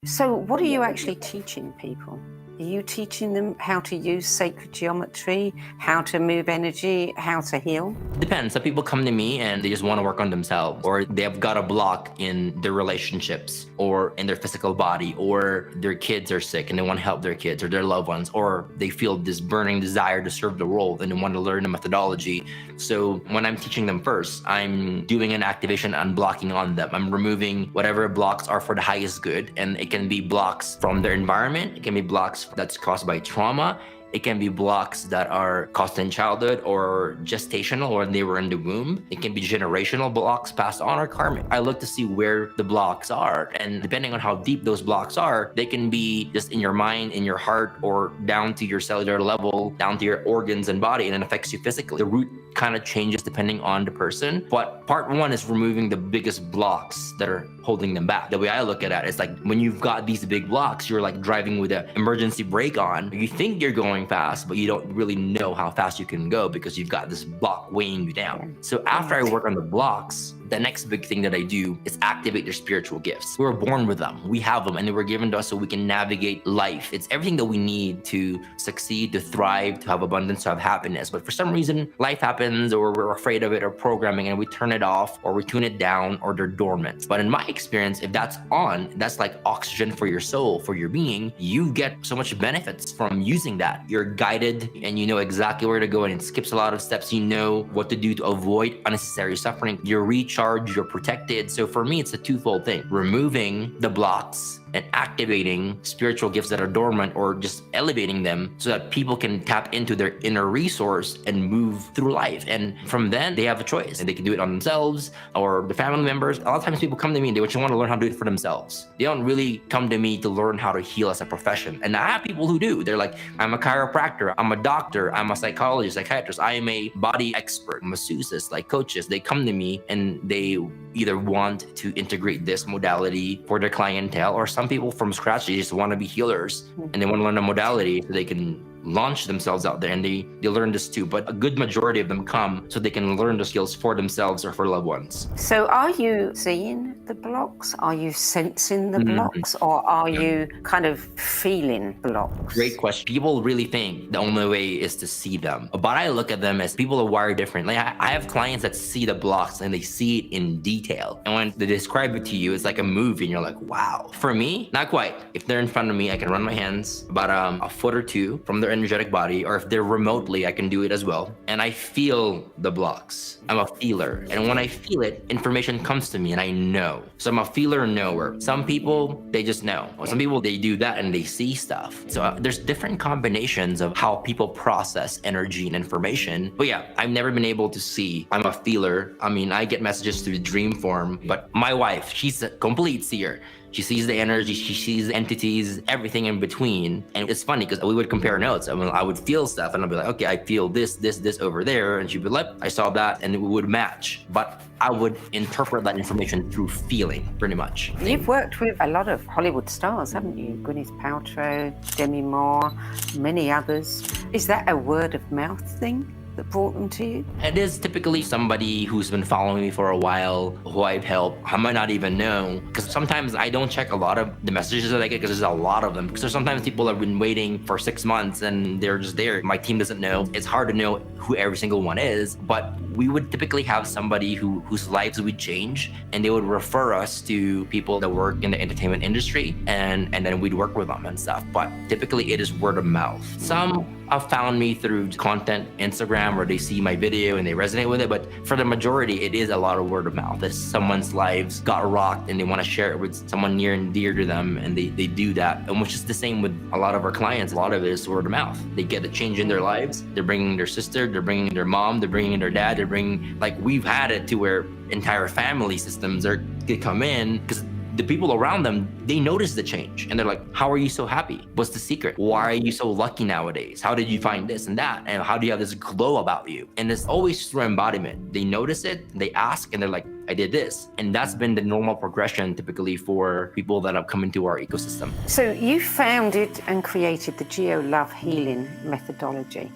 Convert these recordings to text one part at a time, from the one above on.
So what are you actually teaching people? Are you teaching them how to use sacred geometry, how to move energy, how to heal? Depends. Some people come to me and they just want to work on themselves, or they've got a block in their relationships or in their physical body, or their kids are sick and they want to help their kids or their loved ones, or they feel this burning desire to serve the world and they want to learn the methodology. So when I'm teaching them first, I'm doing an activation unblocking on them. I'm removing whatever blocks are for the highest good, and it can be blocks from their environment. It can be blocks that's caused by trauma. It can be blocks that are caused in childhood or gestational or when they were in the womb. It can be generational blocks passed on or karmic. I look to see where the blocks are. And depending on how deep those blocks are, they can be just in your mind, in your heart, or down to your cellular level, down to your organs and body, and it affects you physically. The root kind of changes depending on the person. But part one is removing the biggest blocks that are holding them back. The way I look at it, it's like when you've got these big blocks, you're like driving with an emergency brake on. You think you're going fast, but you don't really know how fast you can go because you've got this block weighing you down. So after I work on the blocks, the next big thing that I do is activate their spiritual gifts. We were born with them. We have them and they were given to us so we can navigate life. It's everything that we need to succeed, to thrive, to have abundance, to have happiness. But for some reason, life happens or we're afraid of it or programming and we turn it off or we tune it down or they're dormant. But in my experience, if that's on, that's like oxygen for your soul, for your being. You get so much benefits from using that. You're guided and you know exactly where to go, and it skips a lot of steps. You know what to do to avoid unnecessary suffering. You're recharged, you're protected. So for me, it's a twofold thing. Removing the blocks and activating spiritual gifts that are dormant, or just elevating them so that people can tap into their inner resource and move through life. And from then they have a choice and they can do it on themselves or the family members. A lot of times people come to me and they just want to learn how to do it for themselves. They don't really come to me to learn how to heal as a profession. And I have people who do. They're like, I'm a chiropractor, I'm a doctor, I'm a psychologist, psychiatrist, I am a body expert, masseuses, like coaches. They come to me and they either want to integrate this modality for their clientele, or some people from scratch, they just want to be healers and they want to learn a modality so they can launch themselves out there, and they learn this too. But a good majority of them come so they can learn the skills for themselves or for loved ones. So are you seeing the blocks? Are you sensing the blocks? Or are you kind of feeling blocks? Great question. People really think the only way is to see them. But I look at them as people are wired differently. I have clients that see the blocks and they see it in detail. And when they describe it to you, it's like a movie and you're like, wow. For me, not quite. If they're in front of me, I can run my hands about a foot or two from their energetic body, or if they're remotely, I can do it as well. And I feel the blocks. I'm a feeler. And when I feel it, information comes to me and I know. So I'm a feeler knower. Some people, they just know. Some people, they do that and they see stuff. So there's different combinations of how people process energy and information. But yeah, I've never been able to see. I'm a feeler. I mean, I get messages through dream form, but my wife, she's a complete seer. She sees the energy, she sees the entities, everything in between. And it's funny because we would compare notes. I mean, I would feel stuff and I'd be like, okay, I feel this over there. And she'd be like, I saw that, and it would match. But I would interpret that information through feeling, pretty much. You've worked with a lot of Hollywood stars, haven't you? Gwyneth Paltrow, Demi Moore, many others. Is that a word of mouth thing that brought them to you? It is typically somebody who's been following me for a while, who I've helped. I might not even know, because sometimes I don't check a lot of the messages that I get because there's a lot of them. Because there's sometimes people have been waiting for 6 months and they're just there. My team doesn't know. It's hard to know who every single one is, but we would typically have somebody whose lives would change, and they would refer us to people that work in the entertainment industry, and then we'd work with them and stuff. But typically it is word of mouth. Some have found me through content, Instagram, where they see my video and they resonate with it. But for the majority, it is a lot of word of mouth. That someone's lives got rocked and they want to share it with someone near and dear to them, and they do that. And which is the same with a lot of our clients. A lot of it is word of mouth. They get a change in their lives. They're bringing their sister, they're bringing their mom, they're bringing their dad, they're bringing, like, we've had it to where entire family systems they come in because the people around them, they notice the change and they're like, how are you so happy? What's the secret? Why are you so lucky nowadays? How did you find this and that? And how do you have this glow about you? And it's always through embodiment. They notice it, they ask, and they're like, I did this. And that's been the normal progression typically for people that have come into our ecosystem. So you founded and created the Geo Love Healing Methodology,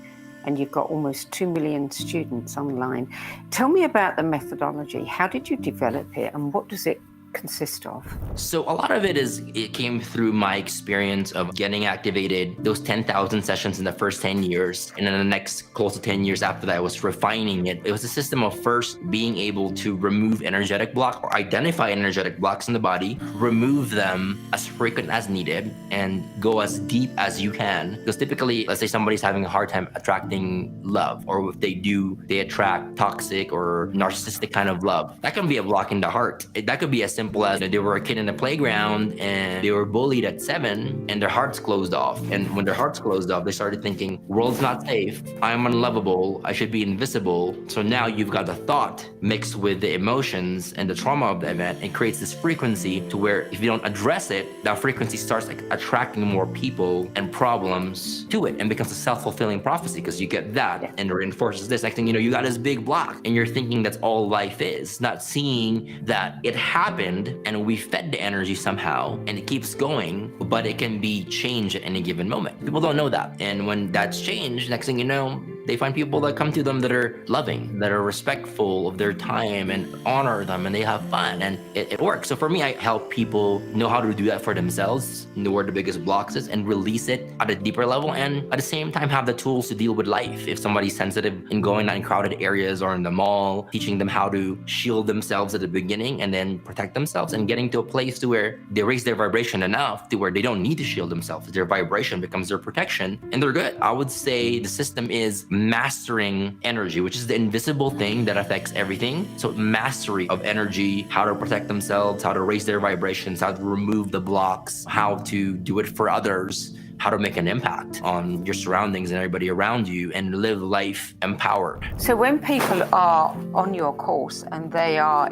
and you've got almost 2 million students online. Tell me about the methodology. How did you develop it, and what does it consist of? So a lot of it came through my experience of getting activated, those 10,000 sessions in the first 10 years. And then the next close to 10 years after that, I was refining it. It was a system of first being able to remove energetic blocks or identify energetic blocks in the body, remove them as frequent as needed, and go as deep as you can. Because typically, let's say somebody's having a hard time attracting love, or if they do, they attract toxic or narcissistic kind of love. That can be a block in the heart. That could be as simple as they were a kid in the playground and they were bullied at 7 and their hearts closed off. And when their hearts closed off, they started thinking, world's not safe, I'm unlovable, I should be invisible. So now you've got the thought mixed with the emotions and the trauma of the event, and creates this frequency to where if you don't address it, that frequency starts attracting more people and problems to it, and becomes a self-fulfilling prophecy, because you get that and it reinforces this. Next thing you know, you got this big block and you're thinking that's all life is, not seeing that it happened and we fed the energy somehow and it keeps going, but it can be changed at any given moment. People don't know that. And when that's changed, next thing you know, they find people that come to them that are loving, that are respectful of their time and honor them, and they have fun, and it works. So for me, I help people know how to do that for themselves, know where the biggest blocks is, and release it at a deeper level, and at the same time have the tools to deal with life. If somebody's sensitive in going in crowded areas or in the mall, teaching them how to shield themselves at the beginning and then protect themselves, and getting to a place to where they raise their vibration enough to where they don't need to shield themselves. Their vibration becomes their protection and they're good. I would say the system is mastering energy, which is the invisible thing that affects everything. So mastery of energy, how to protect themselves, how to raise their vibrations, how to remove the blocks, how to do it for others, how to make an impact on your surroundings and everybody around you, and live life empowered. So when people are on your course and they are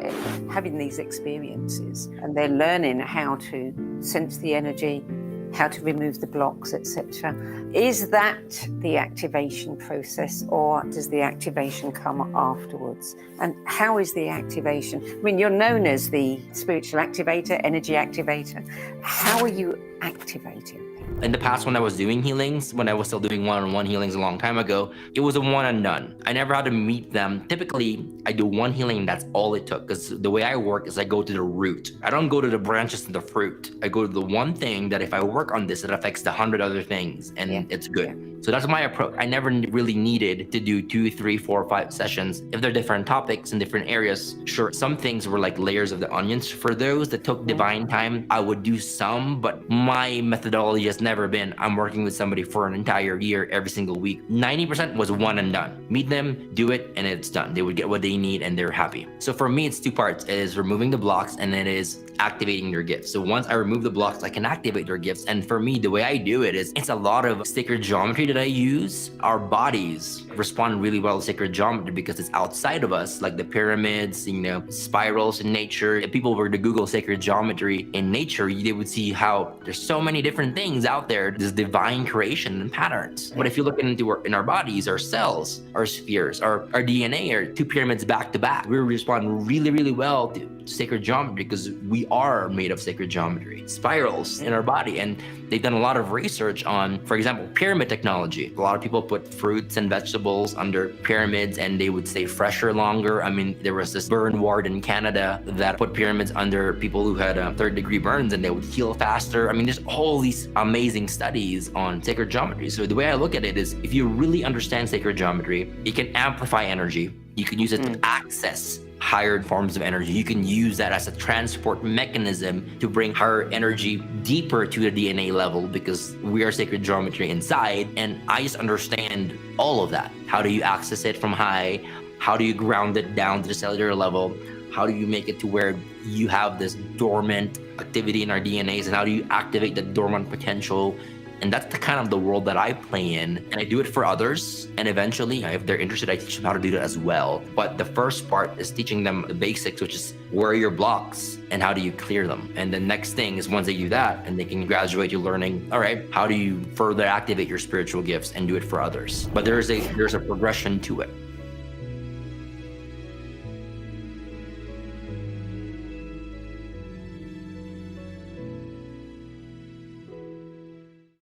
having these experiences and they're learning how to sense the energy, how to remove the blocks, etc., is that the activation process, or does the activation come afterwards? And how is the activation? I mean, you're known as the spiritual activator, energy activator. How are you activating? In the past, when I was doing healings, when I was still doing one-on-one healings a long time ago, it was a one and done. I never had to meet them. Typically, I do one healing and that's all it took, because the way I work is I go to the root. I don't go to the branches and the fruit. I go to the one thing that if I work on this, it affects the 100 other things, and it's good. Yeah. So that's my approach. I never really needed to do 2, 3, 4, 5 sessions. If they're different topics in different areas, sure, some things were like layers of the onions. For those that took divine time, I would do some, but my methodology has never been, I'm working with somebody for an entire year, every single week. 90% was one and done. Meet them, do it, and it's done. They would get what they need and they're happy. So for me, it's 2 parts. It is removing the blocks, and it is activating their gifts. So once I remove the blocks, I can activate their gifts. And for me, the way I do it is, it's a lot of sacred geometry that I use. Our bodies respond really well to sacred geometry because it's outside of us, like the pyramids, you know, spirals in nature. If people were to Google sacred geometry in nature, they would see how there's so many different things out there, this divine creation and patterns. But if you look into our bodies, our cells, our spheres, our DNA are 2 pyramids back to back. We respond really, really well to sacred geometry because we are made of sacred geometry. Spirals in our body, and they've done a lot of research on, for example, pyramid technology. A lot of people put fruits and vegetables under pyramids and they would stay fresher longer. I mean, there was this burn ward in Canada that put pyramids under people who had 3rd-degree burns and they would heal faster. I mean, there's all these amazing studies on sacred geometry. So the way I look at it is, if you really understand sacred geometry, it can amplify energy. You can use it to access higher forms of energy. You can use that as a transport mechanism to bring higher energy deeper to the DNA level, because we are sacred geometry inside. And I just understand all of that. How do you access it from high? How do you ground it down to the cellular level? How do you make it to where you have this dormant activity in our DNAs? And how do you activate the dormant potential? And that's the kind of the world that I play in, and I do it for others. And eventually, if they're interested, I teach them how to do that as well. But the first part is teaching them the basics, which is where are your blocks and how do you clear them? And the next thing is, once they do that and they can graduate to learning, all right, how do you further activate your spiritual gifts and do it for others? But there's a progression to it.